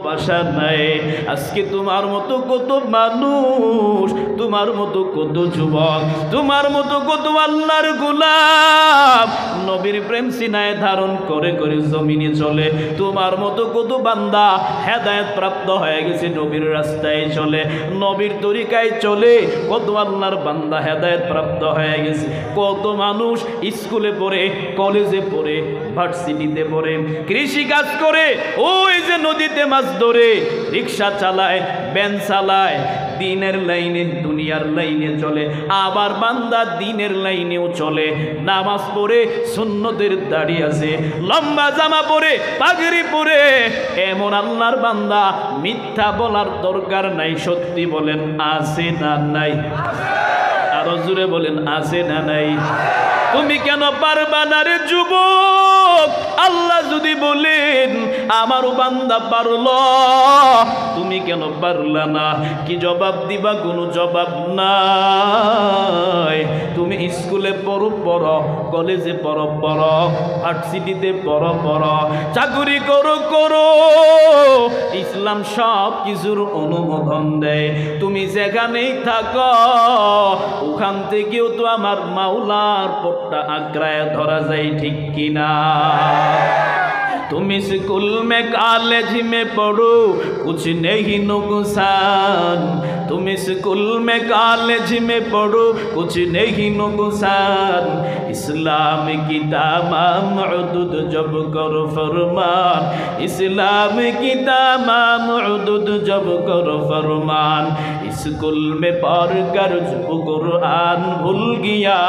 ভাষা নাই। আজকে তোমার মতো কত মানুষ, তোমার মতো কত যুবক, তোমার মতো কত আল্লাহর গোলাম নবীর প্রেম সিনায় ধারণ করে করে জমিনে চলে। তোমার মতো কত বান্দা হেদায়েত প্রাপ্ত হয়ে গেছে, নবীর রাস্তায় চলে, নবীর তরিকায় চলে। কত আল্লাহর বান্দা হেদায়েত প্রাপ্ত হয়ে গেছে। কত মানুষ স্কুলে পড়ে, কলেজে পড়ে, ভার্সিটিতে পড়ে, কৃষি কাজ করে, ওই যে নদীতে মাছ ধরে, রিক্সা চালায়, ভ্যান চালায়, দিনের লাইনে দুনিয়ার লাইনে চলে। আবার বান্দা দিনের লাইনেও চলে, নামাজ পড়ে, সুন্নতের দাড়ি আছে, লম্বা জামা পরে, পাগড়ি পরে। এমন আল্লাহর বান্দা মিথ্যা বলার দরকার নাই, সত্যি বলেন আছে না নাই? আরো জোরে বলেন আছে না নাই? তুমি কেন পারবা না রে যুবক? আল্লাহ যদি বলেন আমারও বান্দা পারল, তুমি কেন পারলা না? কি জবাব দিবা? কোনো জবাব নাই। তুমি স্কুলে পড়ো পড়ো, কলেজে পড়ো পড়ো, ভার্সিটিতে পড়ো পড়ো, চাকরি করো করো, ইসলাম সব কিছুর অনুমোদন দেয়। তুমি যেখানেই থাকো ওখান থেকেও তো আমার মাওলার পট্টা আগ্রায় ধরা যায়, ঠিক কিনা? तुम स्कूल में कॉलेज में पढ़ो कुछ नहीं नुकसान, तुम स्कूल में कॉलेज में पढ़ो कुछ नहीं नुकसान, इस्लाम की तमाम हुदूद जब करो फरमान, इस्लाम की तमाम हुदूद जब करो फरमान, स्कूल में पढ़ कर जब कुरान भूल गया,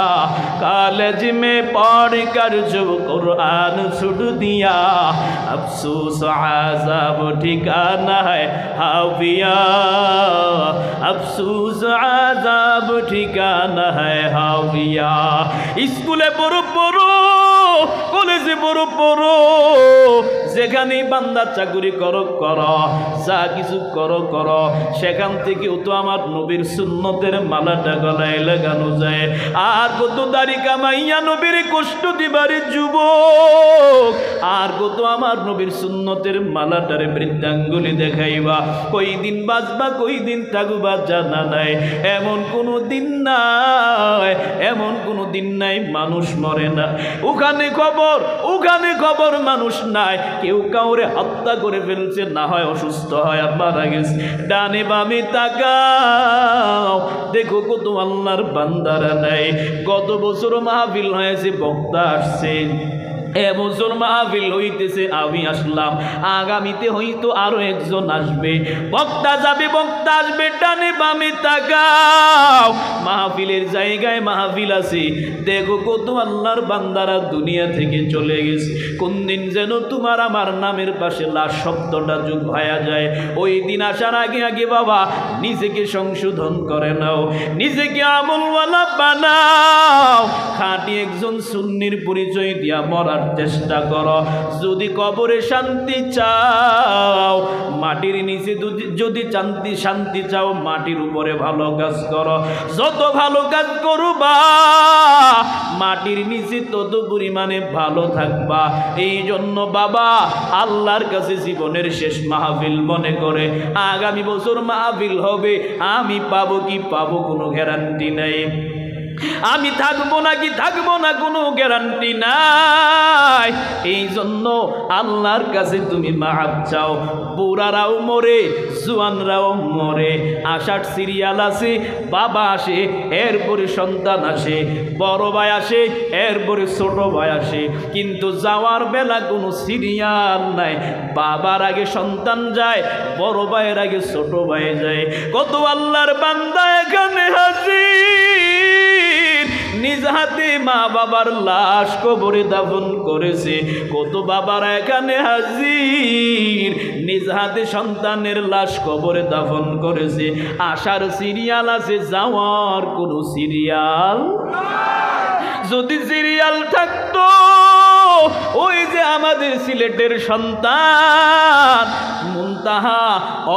कॉलेज में पढ़ कर जब कुरान छुड़ दिया, अफसोस आज़ाब ठिकाना है हाविया, अफसोस आज़ाब ठिकाना है हाविया। स्कूले पढ़ो पढ़ो, কলেজে পড়ো পড়ো, যেখানেই বান্দা চাকরি করো করো, যা কিছু করো করো, সেখান থেকেও তো আমার নবীর সুন্নতের মালাটা গলায় লাগানো যায়। আর কত দাড়ি কামাইয়া নবীর কষ্ট দিবারে যুবক, আর কত আমার নবীর সুন্নতের মালাটারে বৃদ্ধাঙ্গুলি দেখাইবা। কই দিন বাঁচবা, কই দিন থাকবা জানা নাই। এমন কোনো দিন নাই, এমন কোনো দিন নাই মানুষ মরে না। ওখানে খবর, ওখানে খবর মানুষ নাই, কেউ কাউরে হত্যা করে ফেলছে, না হয় অসুস্থ হয় মারা গেছে। ডানে বামে তাকাও, দেখো কত আল্লাহর বান্দারা নাই। গত বছর মাহফিল হয়েছে, বক্তা আসছে, এবছর মাহফিল হইতেছে, আমি আসলাম, আগামীতে হয়তো আরো একজন আসবে, বক্তা যাবে, বক্তা আসবে। ডানে বামে তাকাও, মাহফিলের জায়গায় মাহফিল আছে, দেখো কত আল্লাহর বান্দারা দুনিয়া থেকে চলে গেছে। কোন দিন যেন তোমার আমার নামের পাশে লাশ শব্দটা যোগ হয়ে যায়। ওই দিন আসার আগে আগে বাবা নিজেকে সংশোধন করে নাও, নিজেকে আমলওয়ালা বানাও, খাঁটি একজন সুন্নির পরিচয় দিয়া মরার চেষ্টা করো। যদি কবরে শান্তি চাও, মাটির নিচে যদি শান্তি চাও, মাটির উপরে ভালো কাজ করো। যত ভালো কাজ করবা মাটির নিচে তত পরিমাণে ভালো থাকবা। এই জন্য বাবা আল্লাহর কাছে জীবনের শেষ মাহফিল মনে করে আগামী বছর মাহফিল হবে, আমি পাবো কি পাবো কোনো গ্যারান্টি নাই, আমি থাকবো নাকি থাকবো না কোনো গ্যারান্টি নাই। এই জন্য আল্লাহর কাছে তুমি মাফ চাও। বুড়ারাও মরে, জুয়ানরাও মরে, আসার সিরিয়াল আছে, বাবা আসে, এরপরে সন্তান আসে, বড় ভাই আসে, এরপরে ছোট ভাই আসে, কিন্তু যাওয়ার বেলা কোনো সিরিয়াল নাই। বাবার আগে সন্তান যায়, বড় ভাইয়ের আগে ছোট ভাই যায়। কত আল্লাহর বান্দা এখানে হাজির, নিজ হাতে মা বাবার লাশ কবরে দাফন করেছে। কত বাবারা এখানে হাজির, নিজ হাতে সন্তানের লাশ কবরে দাফন করেছে। আসার সিরিয়াল আছে, যাওয়ার কোনো সিরিয়াল। যদি সিরিয়াল থাকতো, ওই যে আমাদের সিলেটের সন্তান মুনতাহা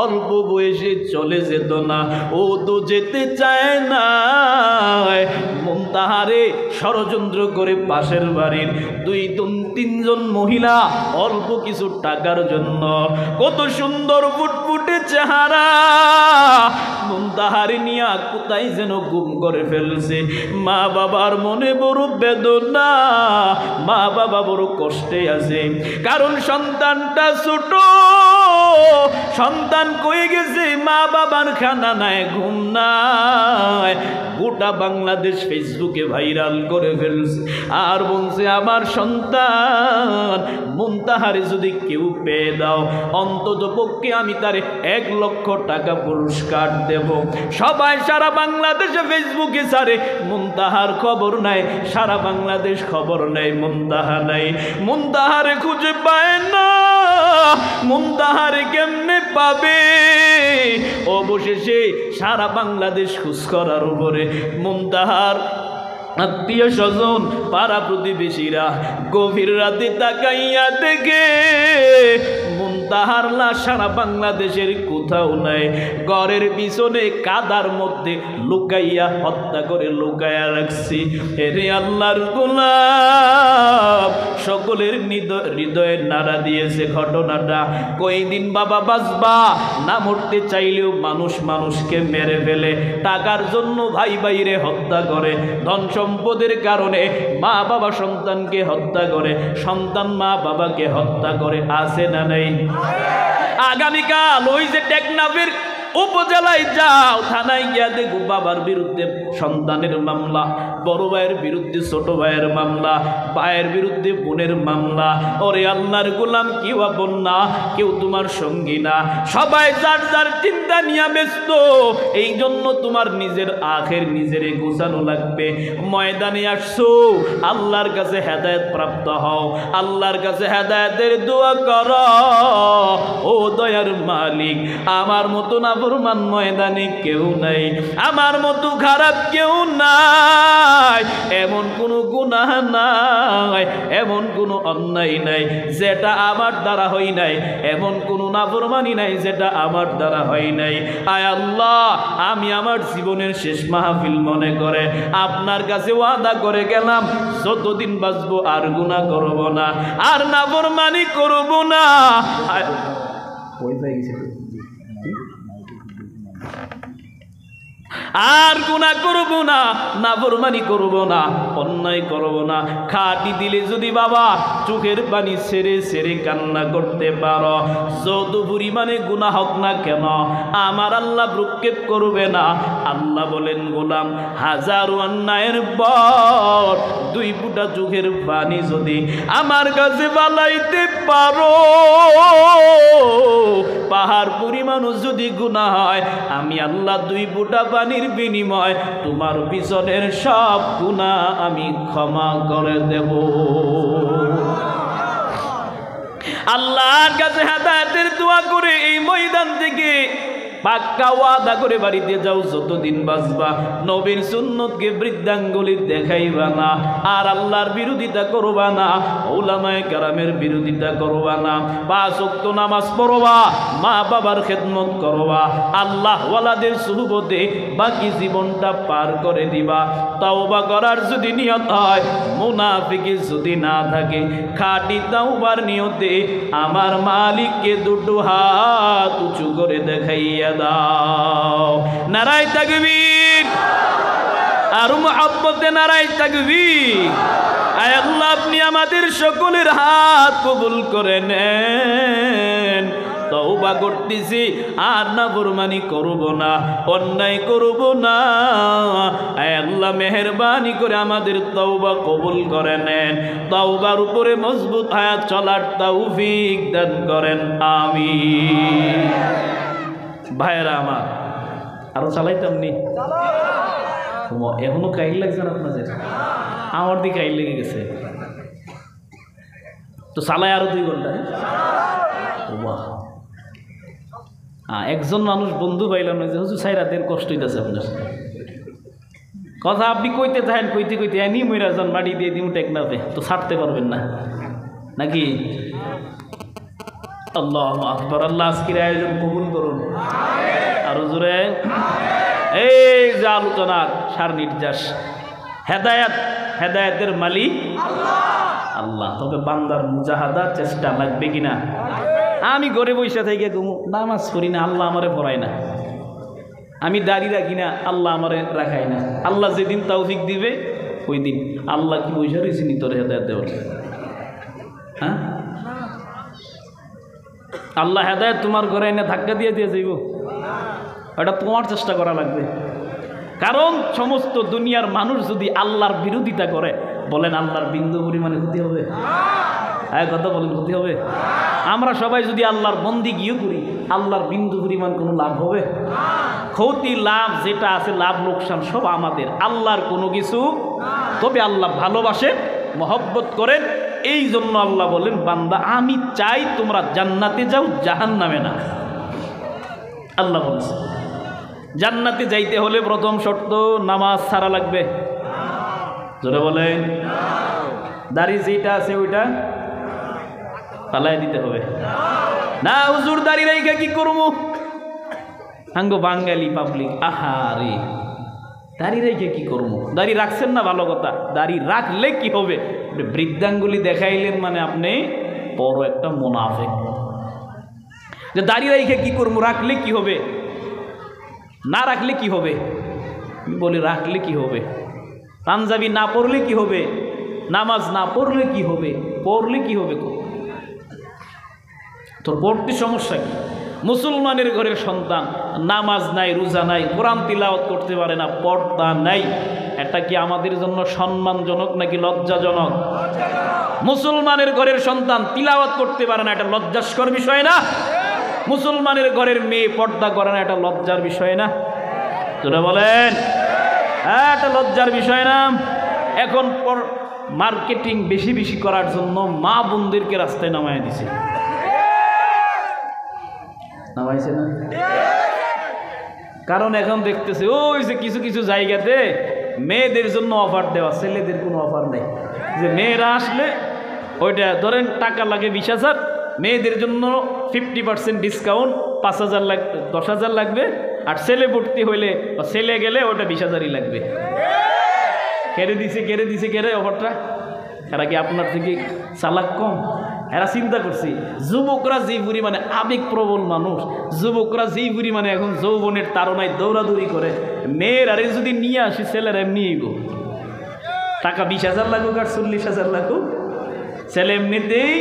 অল্প বয়সে চলে যেত না, ও তো যেতে চায় না। মুনতাহারে ষড়যন্ত্র করে পাশের বাড়ির 2-3 মহিলা অল্প কিছু টাকার জন্য, কত সুন্দর ফুটফুটে চেহারা, মুনতাহারে নিয়া কোথায় যেন গুম করে ফেলছে। মা বাবার মনে বড় বেদনা, মা বাবা বড় কষ্টে আছে, কারণ সন্তানটা ছোট, সন্তান কয়ে গেছে, মা বাবার খানা নাই, ঘুম নাই। গোটা বাংলাদেশ ফেসবুকে ভাইরাল করে ফেলছে, আর বলছে আমার সন্তান মুনতাহারে যদি কেউ পেয়ে দাও, অন্তত পক্ষে আমি তারে 1 লক্ষ টাকা পুরস্কার দেব। সবাই সারা বাংলাদেশে ফেসবুকে ছাড়ে, মুনতাহার খবর নাই, সারা বাংলাদেশ খবর নেই, মুনতাহা নাই, মুনতাহারে খুঁজে পায় না। মুনতাহারে কেমনে পাবে? অবশেষে সারা বাংলাদেশ খোঁজ করার উপরে মুনতাহার আত্মীয় স্বজন পাড়া প্রতিবেশীরা গভীর রাতে তাকাইয়া দেখে মুনতাহার লাশ সারা বাংলাদেশের কোথাও নাই, ঘরের পিছনে কাদার মধ্যে লুকাইয়া হত্যা করে লুকাইয়া রাখছি। এরে আল্লাহর গোলাম, সকলের হৃদয়ের নাড়া দিয়েছে ঘটনাটা। কয়দিন বাবা বাঁচবা না, মরতে চাইলেও মানুষ মানুষকে মেরে ফেলে, টাকার জন্য ভাই ভাইরে হত্যা করে, ধন সম্পদের কারণে মা বাবা সন্তানকে হত্যা করে, সন্তান মা বাবাকে হত্যা করে, আছে না নেই? আগামীকাল ওই যে টেকনাফের উপজেলায় যাও, থানায় গিয়া দেখো বাবার বিরুদ্ধে সন্তানের মামলা, বড় ভাইয়ের বিরুদ্ধে ছোট ভাইয়ের মামলা, ভাইয়ের বিরুদ্ধে বোনের মামলা। ওরে আল্লাহর গোলাম, কেউ আপন না, কেউ তোমার সঙ্গী না, সবাই যার যার চিন্তা নিয়ে ব্যস্ত। এই জন্য তোমার নিজের আখের নিজেরে গোছানো লাগবে। ময়দানে আসছো, আল্লাহর কাছে হেদায়েত প্রাপ্ত হও, আল্লাহর কাছে হেদায়েতের দোয়া করো। ও দয়ার মালিক, আমার মতো না ফরমান ময়দানে কেউ নাই, আমার মতো খারাপ কেউ নাই, এমন কোনো গুনাহ নাই, এমন কোনো অন্যায় নাই যেটা আমার দ্বারা হয় নাই, এমন কোনো নাফরমানি নাই যেটা আমার দ্বারা হয় নাই। আয় আল্লাহ, আমি আমার জীবনের শেষ মাহফিল মনে করে আপনার কাছে ওয়াদা করে গেলাম, যতদিন বাঁচবো আর গুনাহ করব না, আর নাফরমানি করব না। আর গুনাহ করব না, নাফরমানি করব না, অন্যায় করব না। খাটি দিলে যদি বাবা চোখের পানি ছেড়ে ছেড়ে কান্না করতে পারো, যত পরিমাণে গুনাহ হোক না কেন, আমার আল্লাহ ভ্রুক্ষেপ করবে না। আল্লাহ বলেন, গোলাম, হাজার অন্যায়ের পর 2 ফুটা চোখের পানি যদি আমার কাছে বালাইতে পারো, পাহাড় পরিমাণও যদি গুনাহ হয়, আমি আল্লাহ 2 ফুটা পানির বিনিময় তোমার পিছনের সব গুনাহ আমি ক্ষমা করে দেব। আল্লাহর কাছে হেদায়েতের দোয়া করে এই ময়দান থেকে পাক্কা ওয়াদা করে বাড়িতে যাও, যতদিন বাঁচবা নবীর সুন্নতকে বৃদ্ধাঙ্গুলি দেখাইবা না, আর আল্লাহর বিরোধিতা করবা না, উলামায়ে কেরামের বিরোধিতা করবা না, 5 ওয়াক্ত নামাজ পড়বা, মা বাবার খেদমত করবা, আল্লাহ ওয়ালাদের সুহবতে বাকি জীবনটা পার করে দিবা। তাওবা করার যদি নিয়ত হয়, মুনাফিকি যদি না থাকে, খাঁটি তাওবার নিয়তে আমার মালিককে 2 হাত উঁচু করে দেখাইয়া দাও। নারায়ে তাকবীর, আর মুহাব্বতে নারায়ে তাকবীর। আয় আল্লাহ, আপনি আমাদের সকলের হাত কবুল করে নেন। তওবা করতেছি, আর নাফরমানি করব না, অন্যায় করব না। আয় আল্লাহ, মেহেরবানি করে আমাদের তওবা কবুল করে নেন, তওবার উপরে মজবুত হায়াত চলার তৌফিক দান করেন, আমিন। ভাইরা আমার, আরো চালাইতাম নি, এখনো কাহিল লাগছে না আপনাদের? আমার দিকে কাহিল লেগে গেছে, তো চালাই আরো 2 ঘন্টা। একজন মানুষ বন্ধু পাইলাম না যে হুজুর সাইরা দেন, কষ্ট হইতেছে আপনার কথা, আপনি কইতে থাকেন, কইতে কইতে এনি মইরা যান, মাটি দিয়ে দিমু টেকনাফে, তো ছাড়তে পারবেন না নাকি? আল্লাহু আকবার। আল্লাহ আজকের আয়োজন কবুল করুন, আরো জোরে। এই যে আলোচনার সার নির্যাস, হেদায়েতের মালিক আল্লাহ। তবে বান্দার মুজাহাদা, চেষ্টা লাগবে কিনা? আমি ঘরে বসে থেকে নামাজ পড়ি না, আল্লাহ আমারে পড়ায় না। আমি দাড়ি রাখি না, আল্লাহ আমারে রাখায় না। আল্লাহ যেদিন তৌফিক দিবে ওই দিন। আল্লাহ কি বসে রয়েছে নি তোর হেদায়েত দেওয়ার? হ্যাঁ, আল্লাহ হেদায়েত তোমার ঘরে এনে ধাক্কা দিয়ে যাইব? এটা তোমার চেষ্টা করা লাগবে। কারণ সমস্ত দুনিয়ার মানুষ যদি আল্লাহর বিরোধিতা করে, বলেন আল্লাহর বিন্দু পরিমাণে ক্ষতি হবে? হ্যাঁ, কথা বলেন, ক্ষতি হবে? আমরা সবাই যদি আল্লাহর বন্দিগিও করি, আল্লাহর বিন্দু পরিমাণ কোনো লাভ হবে? ক্ষতি লাভ যেটা আছে, লাভ লোকসান সব আমাদের, আল্লাহর কোনো কিছু। তবে আল্লাহ ভালোবাসেন, মহব্বত করেন। এই জন্য আল্লাহ বলেন, বান্দা আমি চাই তোমরা জান্নাতে যাও, জাহান্নামে না। আল্লাহ বলছে জান্নাতে যাইতে হলে প্রথম শর্ত নামাজ ছাড়া লাগবে। জোরে বলেন। দাড়ি যেটা আছে ওইটা পালাই দিতে হবে না। হুজুর দাড়ি রাইখা কি করবো? আঙ্গ বাঙালি পাবলিক, আহারে দাড়ি রেখে কি করবো? দাড়ি রাখছেন না, ভালো কথা। দাড়ি রাখলে কি হবে? বৃদ্ধাঙ্গুলি দেখাইলেন মানে আপনি বড় একটা মুনাফিক। যে দাড়ি রেখে কি করবো, রাখলে কি হবে, না রাখলে কি হবে? বলি রাখলে কি হবে? পাঞ্জাবি না পরলে কি হবে? নামাজ না পড়লে কি হবে? পড়লে কি হবে? তোর পড়তে সমস্যা কি? মুসলমানের ঘরের সন্তান, নামাজ নাই, রোজা নাই, কোরআন তিলাওয়াত করতে পারে না, পর্দা নাই। এটা কি আমাদের জন্য সম্মানজনক নাকি লজ্জাজনক? মুসলমানের ঘরের সন্তান তিলাওয়াত করতে পারে না, এটা লজ্জাস্কর বিষয় না? মুসলমানের ঘরের মেয়ে পর্দা করে না, এটা লজ্জার বিষয় না? তোরা বলেন, হ্যাঁ, এটা লজ্জার বিষয় না? এখন মার্কেটিং বেশি বেশি করার জন্য মা বোনদেরকে রাস্তায় নামায় দিছে। নামাইছে না? কারণ এখন দেখতেছে ওই যে কিছু কিছু জায়গাতে মেয়েদের জন্য অফার দেওয়া, ছেলেদের কোনো অফার নেই। যে মেয়েরা আসলে ওইটা ধরেন টাকা লাগে 20,000, মেয়েদের জন্য 50% ডিসকাউন্ট, 5,000 লাগবে, 10,000 লাগবে। আর ছেলে ভর্তি হইলে বা ছেলে গেলে ওটা 20,000ই লাগবে। কেড়ে দিছে অফারটা। এরা কি আপনার থেকে চালাক কম? এরা চিন্তা করছি যুবকরা যেই পরিমাণে আবেগপ্রবণ মানুষ, যুবকরা যেই পরিমাণে এখন যৌবনের তাড়নায় দৌড়াদৌড়ি করে, মেয়ের আরে যদি নিয়ে আসি ছেলেরা এমনি আইব। টাকা 20,000 লাগুক আর 40,000 লাগুক, ছেলে এমনিতেই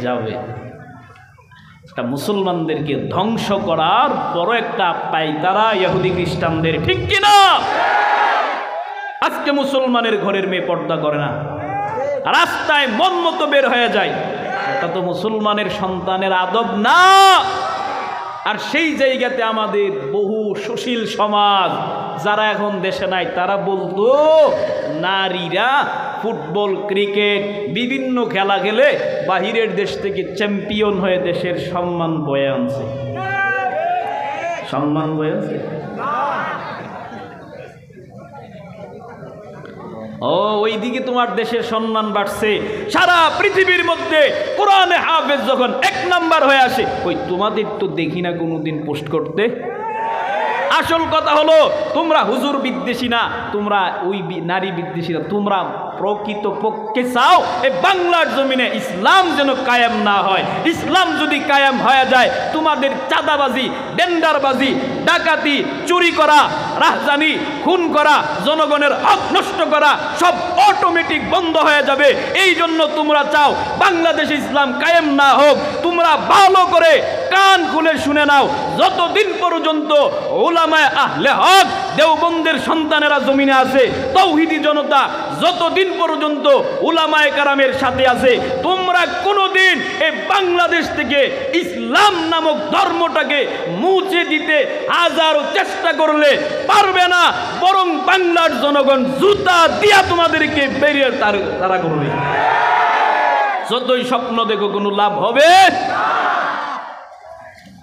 যাবে। এটা মুসলমানদেরকে ধ্বংস করার বড় একটা পাই তারা ইহুদি খ্রিস্টানদের, ঠিক কিনা? আজকে মুসলমানের ঘরের মেয়ে পর্দা করে না, রাস্তায় মন মতো বের হয়ে যায়। এটা তো মুসলমানের সন্তানের আদব না। আর সেই জায়গাতে আমাদের বহু সুশীল সমাজ যারা এখন দেশে নাই, তারা বলতো নারীরা ফুটবল, ক্রিকেট, বিভিন্ন খেলা খেলে বাহিরের দেশ থেকে চ্যাম্পিয়ন হয়ে দেশের সম্মান বয়ে আনছে। সম্মান বয়ে আনছে। ওইদিকে তোমার দেশের সম্মান বাড়ছে। সারা পৃথিবীর মধ্যে কোরআনে হাফেজ যখন 1 নাম্বার হয়ে আসে, ওই তোমাদের তো দেখি না কোনোদিন পোস্ট করতে। আসল কথা হলো তোমরা হুজুর বিদ্বেষী না, তোমরা ওই নারী বিদ্বেষী না, তোমরা প্রকৃত পক্ষে চাও এই বাংলার জমিনে ইসলাম যেন কায়েম না হয়। ইসলাম যদি কায়েম হয়ে যায়, তোমাদের চাঁদাবাজি, টেন্ডারবাজি, ডাকাতি, চুরি করা, রাহজানি, খুন করা, জনগণের হক নষ্ট করা সব অটোমেটিক বন্ধ হয়ে যাবে। এই জন্য তোমরা চাও বাংলাদেশে ইসলাম কায়েম না হোক। তোমরা ভালো করে কান খুলে শুনে নাও, যতদিন পর্যন্ত উলামায়ে আহলে হক দেওবন্দের সন্তানেরা জমিনে আছে, তাওহীদি জনতা যতদিন পর্যন্ত উলামায়ে কারামের সাথে আছে, তোমরা কোনোদিন এই বাংলাদেশ থেকে ইসলাম নামক ধর্মটাকে মুছে দিতে হাজারো চেষ্টা করলে পারবে না, বরং বাংলার জনগণ জুতা দিয়া তোমাদেরকে বেরিয়ে তারা করবে। যতই স্বপ্ন দেখো কোনো লাভ হবে।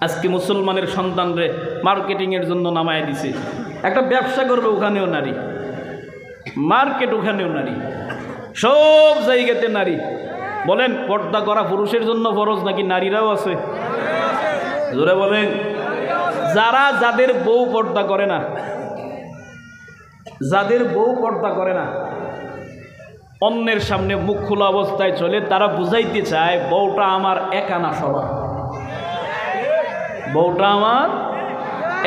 আজকে মুসলমানের সন্তানরে মার্কেটিংয়ের জন্য নামায় দিছে। একটা ব্যবসা করবে, ওখানেও নারী, মার্কেট ওখানেও নারী, সব জায়গাতে নারী। বলেন পর্দা করা পুরুষের জন্য ফরজ নাকি নারীরাও আছে? জোরে বলেন। যাদের বউ পর্দা করে না, যাদের বউ পর্দা করে না, অন্যের সামনে মুখ খোলা অবস্থায় চলে, তারা বুঝাইতে চায় বউটা আমার একানা সবার, বউটা আমার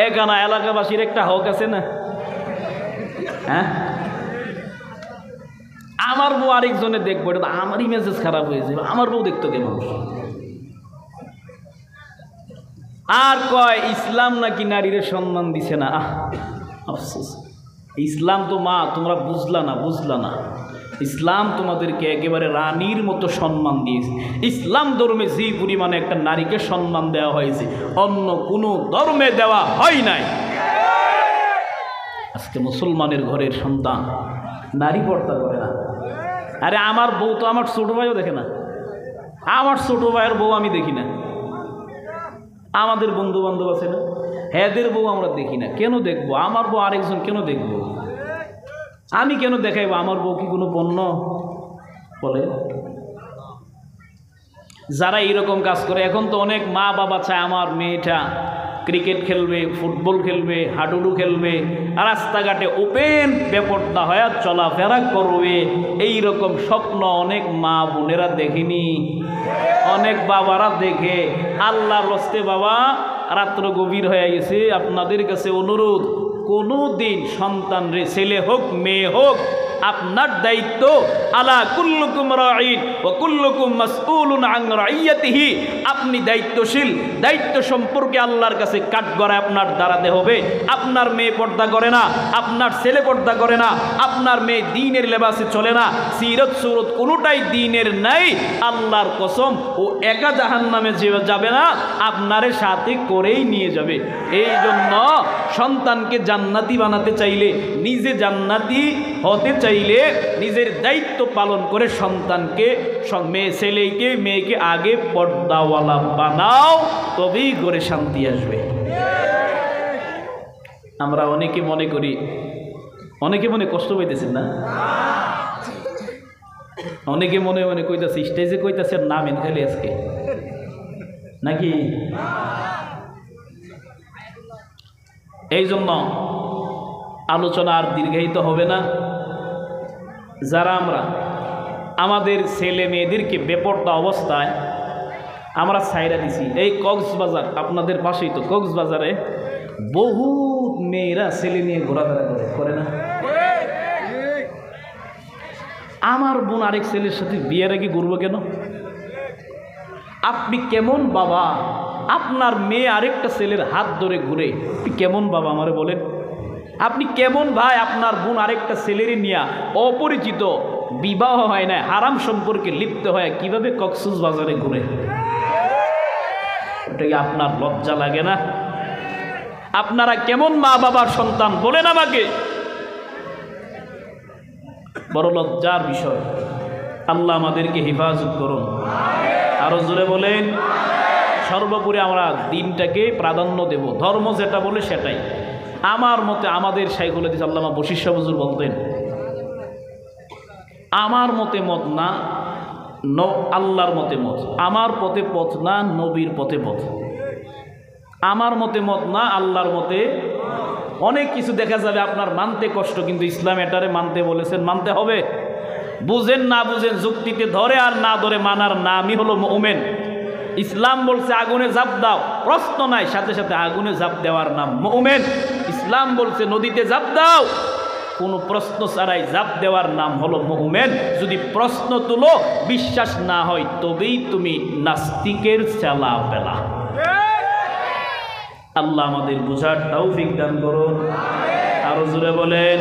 একানা। এলাকাবাসীর একটা হক আছে না? হ্যাঁ, আমার বউ আরেকজনে দেখবো, এটা তো আমারই মেজাজ খারাপ হয়ে যাবে, আমার বউ দেখতো কেমন। আর কয় ইসলাম নাকি নারীরে সম্মান দিছে না। আফসোস, ইসলাম তো মা তোমরা বুঝলা না। ইসলাম তোমাদেরকে একেবারে রানীর মতো সম্মান দিয়েছে। ইসলাম ধর্মে যে পরিমাণে একটা নারীকে সম্মান দেওয়া হয়েছে অন্য কোনো ধর্মে দেওয়া হয় নাই। আজকে মুসলমানের ঘরের সন্তান নারী পর্দা করে না। আরে আমার বউ তো আমার ছোট ভাইও দেখে না, আমার ছোট ভাইয়ের বউ আমি দেখি না। আমাদের বন্ধু বান্ধব আছে না, এদের বউ আমরা দেখি না। কেন দেখবো? আমার বউ আরেকজন কেন দেখবো? আমি কেন দেখাইবো? আমার বউ কি কোনো পণ্য? বলে যারা এইরকম কাজ করে, এখন তো অনেক মা বাবা চায় আমার মেয়েটা ক্রিকেট খেলবে, ফুটবল খেলবে, হাডুডু খেলবে, রাস্তাঘাটে ওপেন বেপর্দা হয়ে চলাফেরা করবে। এই রকম স্বপ্ন অনেক মা বোনেরা দেখেনি, অনেক বাবারা দেখে। আল্লাহর হস্তে বাবা, রাত্র গভীর হয়ে গেছে, আপনাদের কাছে অনুরোধ, কোনো দিন সন্তান রে, ছেলে হোক মেয়ে হোক, আপনার দায়িত্ব। আলা কুল্লুকুম রাঈন ওয়া কুল্লুকুম মাসউলুন আন রাইয়াতিহি। আপনি দায়িত্বশীল, দায়িত্ব সম্পর্কে আল্লাহর কাছে কাঠগড়ায় আপনার দাঁড়াতে হবে। আপনার মেয়ে পর্দা করে না, আপনার ছেলে পর্দা করে না, আপনার মেয়ে দ্বীনের লেবাসে চলে না, সিরত সুরত কোনোটাই দ্বীনের নাই, আল্লাহর কসম ও একা জাহান্নামে যাবে না, আপনারে সাথে করেই নিয়ে যাবে। এই জন্য সন্তানকে জান্নাতি বানাতে চাইলে, নিজে জান্নাতি হতে চাইলে নিজের দায়িত্ব পালন করে সন্তানকে, মেয়েকে আগে পর্দাওয়ালা বানাও, তবেই ঘরে শান্তি আসবে। আমরা অনেকে মনে কষ্ট পাইতেছেন না? অনেকে মনে মনে কইতাছে, স্টেজে কইতাছে নাম এনে খালি আজকে নাকি? এই জন্য আলোচনা আর দীর্ঘায়িত হবে না। যারা আমরা আমাদের ছেলে মেয়েদেরকে বেপরোয়া অবস্থায় আমরা ছাইরা দিছি, এই কক্সবাজার আপনাদের পাশেই তো, কক্সবাজারে বহুত মেয়েরা ছেলে নিয়ে ঘোরাফেরা করে না? আমার বোন আরেক ছেলের সাথে বিয়ের আগে ঘুরবো কেন? আপনি কেমন বাবা? আপনার মেয়ে আরেকটা ছেলের হাত ধরে ঘুরে, আপনি কেমন বাবা আমারে বলেন? আপনি কেমন ভাই? আপনার বোন আরেকটা ছেলেরই নিয়ে অপরিচিত, বিবাহ হয় না, হারাম সম্পর্কে লিপ্ত হয়, কিভাবে কক্সবাজারে ঘুরে? ওটা কি আপনার লজ্জা লাগে না? আপনারা কেমন মা বাবার সন্তান বলেন আমাকে? বড় লজ্জার বিষয়। আল্লাহ আমাদেরকে হেফাজত করুন। আরো জোরে বলেন। সর্বোপরি আমরা দিনটাকে প্রাধান্য দেব, ধর্ম যেটা বলে সেটাই। আমার মতে, আমাদের শাইখুল হাদিস আল্লামা বশির শাহ হুজুর বলতেন, আমার মতে মত না, আল্লাহর মতে মত। আমার পথে পথ না, নবীর পথে পথ। আমার মতে মত না, আল্লাহর মতে। অনেক কিছু দেখা যাবে আপনার মানতে কষ্ট, কিন্তু ইসলাম এটারে মানতে বলেছেন, মানতে হবে। বুঝেন না বুঝেন, যুক্তিতে ধরে আর না ধরে মানার নামই হলো মুমিন। ইসলাম বলছে আগুনে ঝাঁপ দাও, প্রশ্ন নাই, সাথে সাথে আগুনে ঝাঁপ দেওয়ার নাম মুমিন। ইসলাম বলছে নদীতে ঝাঁপ দাও, কোনো প্রশ্ন ছাড়াই ঝাঁপ দেওয়ার নাম হলো মুমিন। যদি প্রশ্ন তুলো, বিশ্বাস না হয়, তবেই তুমি নাস্তিকের চেলা পেলা। আল্লাহ আমাদের বুঝার তৌফিক দান করুন। আরো জোরে বলেন।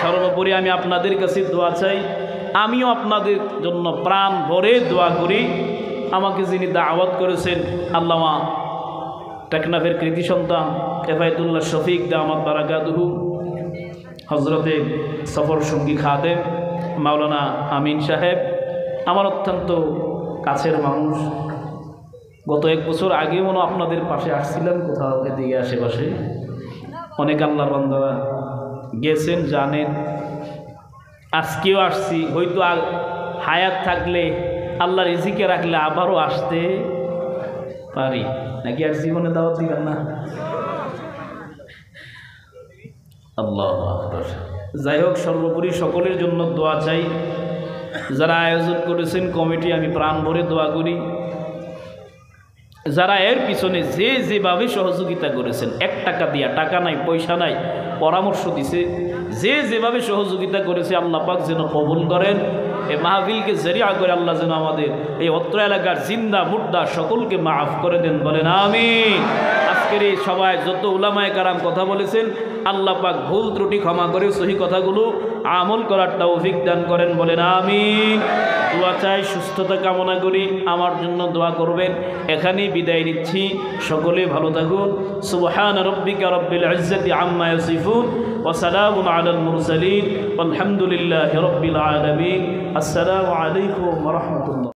সর্বোপরি আমি আপনাদের কাছে দোয়া চাই, আমিও আপনাদের জন্য প্রাণ ভরে দোয়া করি। আমাকে যিনি দাওয়াত করেছেন, আল্লামা টেকনাফের কৃতি সন্তান হেফায়েতুল্লাহ শফিক দামাত বারাকাতুহু, হজরতে সফর সঙ্গী খাদেম মাওলানা আমিন সাহেব, আমার অত্যন্ত কাছের মানুষ। গত 1 বছর আগে মনে আপনাদের পাশে আসছিলাম, কোথাও এদিকে আশেপাশে। অনেক আল্লাহর বান্দারা গেছেন, জানেন। আজকেও আসছি, হয়তো হায়াত থাকলে আল্লাহ রিজিকে রাখলে আবারও আসতে পারি, নাকি আর জীবনে দাওয়াত দিবেন না? আল্লাহু আকবার। যাই হোক, সর্বোপরি সকলের জন্য দোয়া চাই। যারা আয়োজন করেছেন কমিটি, আমি প্রাণ ভরে দোয়া করি। যারা এর পিছনে যে যেভাবে সহযোগিতা করেছেন, 1 টাকা দিয়া, টাকা নাই পয়সা নাই, পরামর্শ দিছে, যে যেভাবে সহযোগিতা করেছে আল্লাহ পাক যেন কবুল করেন। এই মাহফিলকে জরিয়া করে আল্লাহ যেন আমাদের এই অত্র এলাকার জিন্দা মুর্দা সকলকে মাফ করে দেন, বলেন আমিন। আজকের এই সবাই যত উলামায়ে কারাম কথা বলেছেন, আল্লাহ পাক ভুল ত্রুটি ক্ষমা করে সহি কথাগুলো আমল করার তৌফিক দান করেন, বলেন আমিন। দোয়া চাই, সুস্থতা কামনা করি, আমার জন্য দোয়া করবেন। এখানেই বিদায় নিচ্ছি, সকলে ভালো থাকুন। সুবহান রাব্বিকা রাব্বিল ইজ্জাতি আম্মা ইয়াসিফুন ওয়া সালামুন আলাল মুরসালিন ওয়ালহামদুলিল্লাহি রাব্বিল আলামিন। আসসালামু আলাইকুম ওয়া রাহমাতুল্লাহ।